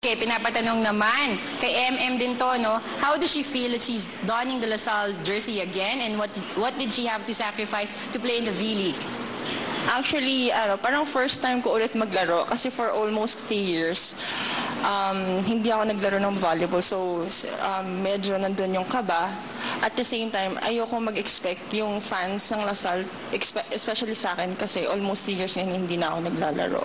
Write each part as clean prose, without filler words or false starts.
Okay, pinapatanong naman kay MM din to, no? How does she feel that she's donning the LaSalle jersey again, and what did she have to sacrifice to play in the V-League? Actually, parang first time ko ulit maglaro kasi for almost 3 years, hindi ako naglaro ng volleyball. So, medyo nandun yung kaba. At the same time, ayoko mag-expect yung fans ng LaSalle, especially sa akin kasi almost 3 years ngayon hindi na ako naglalaro.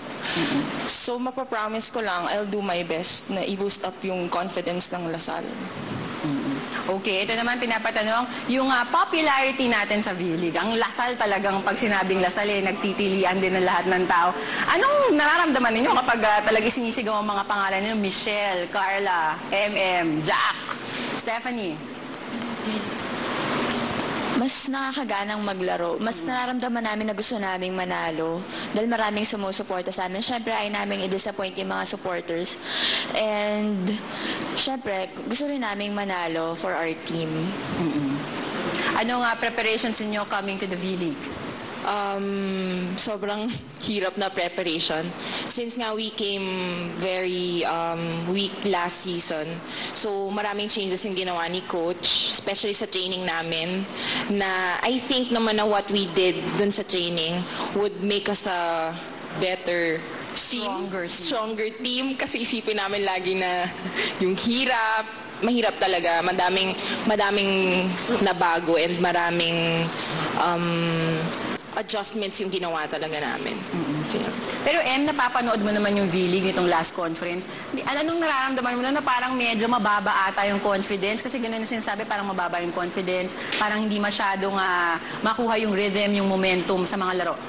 So, mapapromise ko lang, I'll do my best na i-boost up yung confidence ng LaSalle. Okay, ito naman pinapatanong, yung popularity natin sa V-League. Ang LaSalle talagang, pag sinabing LaSalle, nagtitilian din ng lahat ng tao. Anong nararamdaman ninyo kapag talaga sinisigaw ang mga pangalan ninyo? Michelle, Carla, MM, Jack, Stephanie? Mas nakakaganang maglaro. Mas nararamdaman namin na gusto naming manalo. Dahil maraming sumusuporta sa amin. Siyempre, ay namin i-disappoint yung mga supporters. And, siyempre, gusto rin naming manalo for our team. Anong preparations ninyo coming to the V-League? Sobrang hirap na preparation. Since nga we came very weak last season, so maraming changes yung ginawa ni Coach, especially sa training namin, na I think naman na what we did dun sa training would make us a better stronger team kasi isipin namin lagi na yung mahirap talaga, madaming nabago and maraming adjustments yung ginawa talaga namin. Pero napapanood mo naman yung V-League nitong last conference. Anong nararamdaman mo na parang medyo mababa ata yung confidence? Kasi ganun yung sinasabi, parang mababa yung confidence, parang hindi masyadong makuha yung rhythm, yung momentum sa mga laro.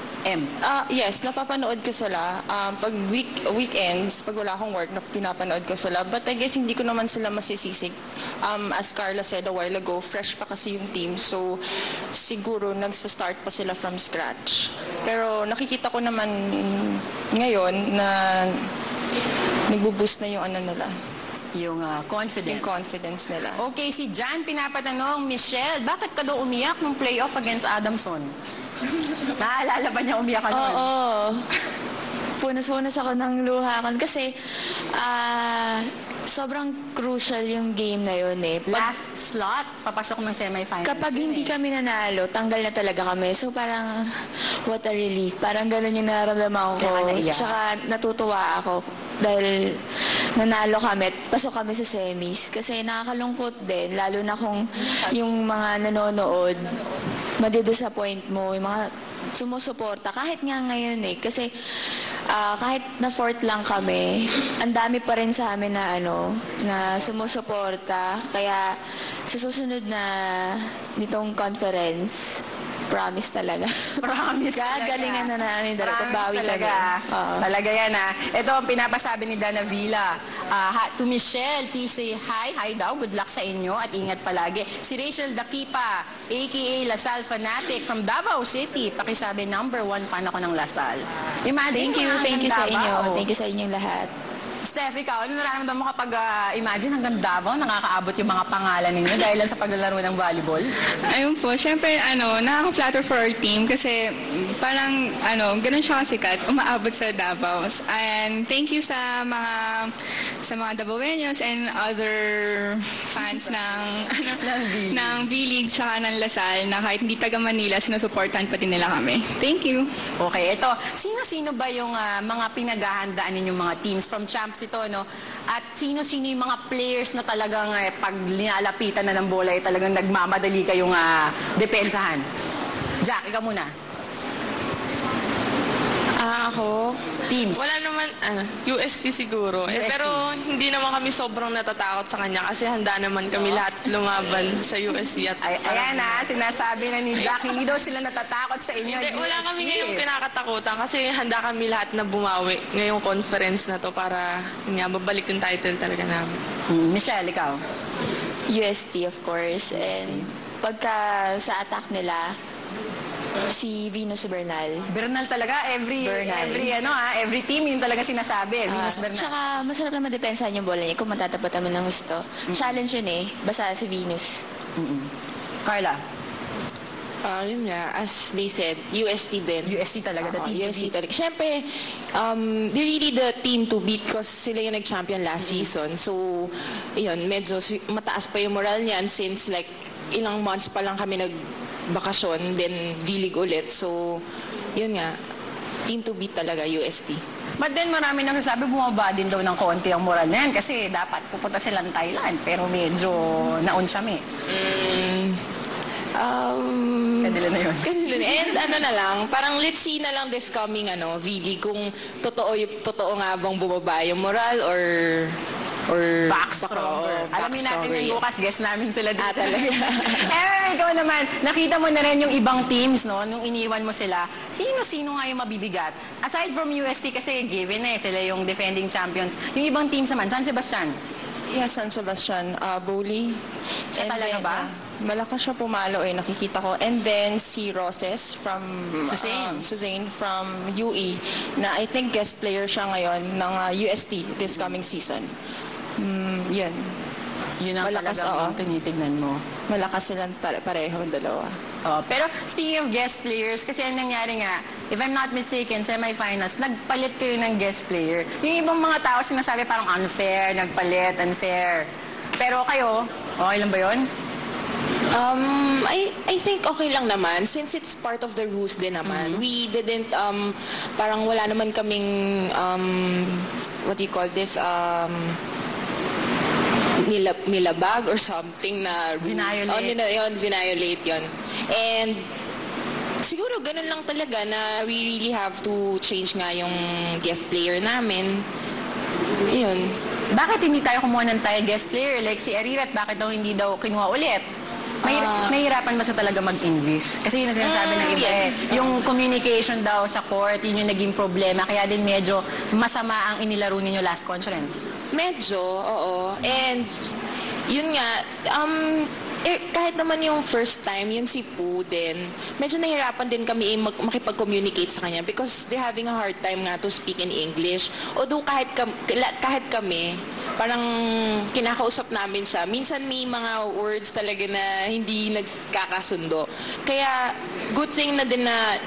Yes, napapanood ko sila. Pag weekends, pag wala akong work, pinapanood ko sila. But I guess hindi ko naman sila masisisig. As Carla said a while ago, fresh pa kasi yung team. So, siguro nagsa-start pa sila from scratch. Pero nakikita ko naman ngayon na nagbo-boost na yung nila. Yung confidence. Yung confidence nila. Okay, si Jan pinapatanong, Michelle, bakit ka daw umiyak nung playoff against Adamson? Naalala ba niya umiyak ka noon? Oo. Punas-punas ako ng luha ko. Kasi, sobrang crucial yung game na yun eh. Last slot, papasok ng semifinals. Kapag hindi kami nanalo, tanggal na talaga kami. So parang, what a relief. Parang ganun yung nararamdaman ko. Tsaka natutuwa ako dahil nanalo kami at pasok kami sa semis. Kasi nakakalungkot din, lalo na kung yung mga nanonood, madidisappoint mo, yung mga sumusuporta. Kahit nga ngayon eh. Kasi kahit na fourth lang kami, ang dami pa rin sa amin na na sumusuporta. Kaya sa susunod na nitong conference, promise talaga. Promise talaga. Gagalingan na namin talaga. Bawi talaga. Talaga yan Ito ang pinapasabi ni Dana Villa. To Michelle, please say hi daw. Good luck sa inyo at ingat palagi. Si Rachel Dakipa, aka LaSalle Fanatic from Davao City. Pakisabi, #1 fan ako ng LaSalle. Imagine Thank you sa inyo. Thank you sa inyong lahat. Steph, ikaw, ano nararamdaman mo kapag imagine hanggang Davao, nakakaabot yung mga pangalan ninyo dahil lang sa paglalaro ng volleyball? Ayun po, syempre, nakaka-flatter for our team kasi parang, ganun siya kasikat, umaabot sa Davao. And thank you sa mga Davaoeños and other fans ng V-League tsaka ng LaSalle na kahit hindi taga Manila, sinusuportahan pa din nila kami. Thank you. Okay, ito, sino-sino ba yung mga pinaghahandaan ninyong mga teams from champs ito, no? At sino-sino yung mga players na talagang pag linalapitan na ng bola, talagang nagmamadali kayong depensahan? Jack, ikaw muna. Ako? Teams. Wala naman, UST siguro. UST. Pero hindi naman kami sobrang natatakot sa kanya kasi handa naman kami lahat lumaban sa UST. At ayan sinasabi na ni Jack, hindi daw sila natatakot sa inyo. Hindi, wala kami ngayong pinakatakutan kasi handa kami lahat na bumawi ngayong conference na to para babalik yung title talaga namin. Michelle, ikaw? UST, of course. And pagka sa attack nila, si Venus Bernal. Bernal talaga, every team yun talaga sinasabi, Venus Bernal. Tsaka masarap naman depensahan yung bola niya kung matatapat naman ng gusto. Challenge yun basta si Venus. Carla? Yun nga, as they said, UST din. UST talaga, the team to UST beat. talaga. Siyempre, they're really the team to beat because sila yung nag-champion last season. So, yun, medyo mataas pa yung moral niyan since like ilang months pa lang kami nagbakasyon, then V-League ulit. So, yun nga, team to beat talaga, UST. But then marami nang sabi bumaba din daw ng konti ang moral na yan kasi dapat pupunta silang Thailand pero medyo naon siya Kanila na yun. Kanila na. And ano na lang, parang let's see na lang this coming V-League kung totoo nga bang bumaba yung moral or Back stronger. Alamin natin yung bukas, guess namin sila dito. Talaga. Ikaw naman, nakita mo na rin yung ibang teams, no? Nung iniwan mo sila, sino-sino nga yung mabibigat? Aside from UST, kasi given sila yung defending champions. Yung ibang teams naman, San Sebastian? Yeah, San Sebastian, Bowley. Siya talaga ba? Malakas siya pumalo nakikita ko. And then si Roses from Suzanne from UE na I think guest player siya ngayon ng UST this coming season. Yun. Yun ang Malakas, talagang tinitignan mo. Malakas silang pareho dalawa. Pero speaking of guest players, kasi ang nangyari nga, if I'm not mistaken, semifinals, nagpalit kayo ng guest player. Yung ibang mga tao sinasabi parang unfair, nagpalit, unfair. Pero kayo, okay lang ba yun? I think okay lang naman since it's part of the rules din naman. We didn't parang wala naman kaming what do you call this nilabag or something na Violate. Violate yun. And siguro ganun lang talaga na we really have to change nga yung guest player namin. Yun. Bakit hindi tayo kumuha ng tayo guest player? Like si Arirat, bakit daw hindi daw kinuha ulit? Nahihirapan ba siya talaga mag-English? Kasi yun ang sinasabi ng iba Yung communication daw sa court, yun yung naging problema. Kaya din medyo masama ang inilaro ninyo last conference. Medyo, oo. And yun nga, kahit naman yung first time, yung si Poo din, medyo nahirapan din kami makipag-communicate sa kanya because they're having a hard time nga to speak in English. Although kahit kami, parang kinakausap namin siya. Minsan may mga words talaga na hindi nagkakasundo. Kaya good thing na din na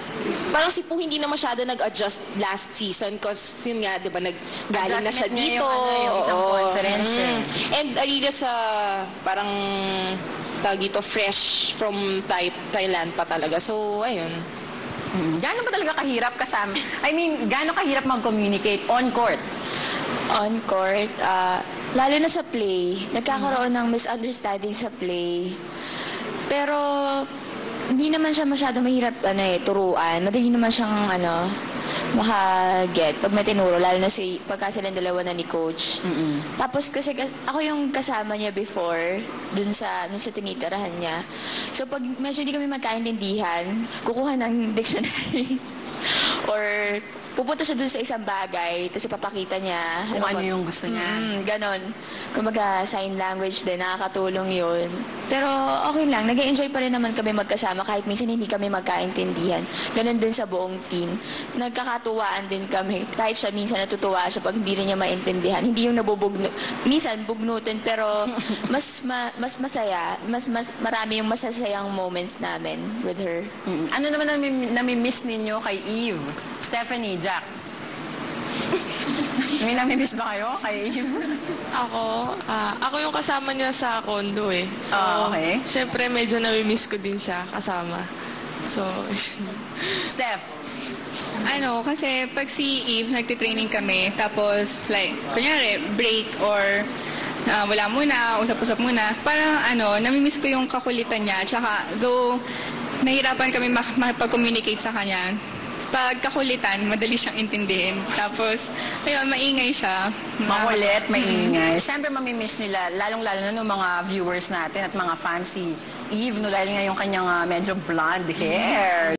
parang si Poo hindi na masyado nag-adjust last season because yun nga, di ba, galing na siya dito. Yung isang conference. And Arira sa parang dito fresh from Thailand pa talaga. So, ayun. Gaano ba talaga kahirap kasama? Gaano kahirap mag-communicate on court? On court, lalo na sa play, nagkakaroon ng misunderstanding sa play. Pero hindi naman siya masyado mahirap turuan. Madali naman siyang makaget pag may tinuro, lalo na pagka silang dalawa na ni coach. Tapos kasi ako yung kasama niya before dun sa tinitirahan niya. So pag medyo hindi kami magkaintindihan, kukuha ng dictionary or pupunta siya dun sa isang bagay, tapos ipapakita niya. Kung ano yung gusto niya. Ganon. Kumbaga, sign language din, nakakatulong yun. Pero okay lang, nag-enjoy pa rin naman kami magkasama kahit minsan hindi kami magkaintindihan. Ganon din sa buong team. Nagkakatuwaan din kami. Kahit siya minsan natutuwa siya pag hindi rin niya maintindihan. Hindi yung minsan bugnutin, pero mas masaya. Mas marami yung masasayang moments namin with her. Ano naman nami-miss ninyo kay Eve? Stephanie, Jack. May nami-miss ba kayo kay Eve? Ako yung kasama niya sa condo So, okay. Syempre medyo nami-miss ko din siya kasama. So, Steph. Kasi pag si Eve, nagtitraining kami, tapos, like, kunyari, break or wala muna, usap-usap muna, parang, nami-miss ko yung kakulitan niya. Tsaka, though, nahirapan kami makipag-communicate sa kanya, pag kakulitan, madali siyang intindihin. Tapos, ayun, maingay siya. Makulit, maingay. Siyempre, mamimiss nila, lalong-lalo na ng mga viewers natin at mga fans si Eve, lalo nga yung kanyang medyo blonde hair.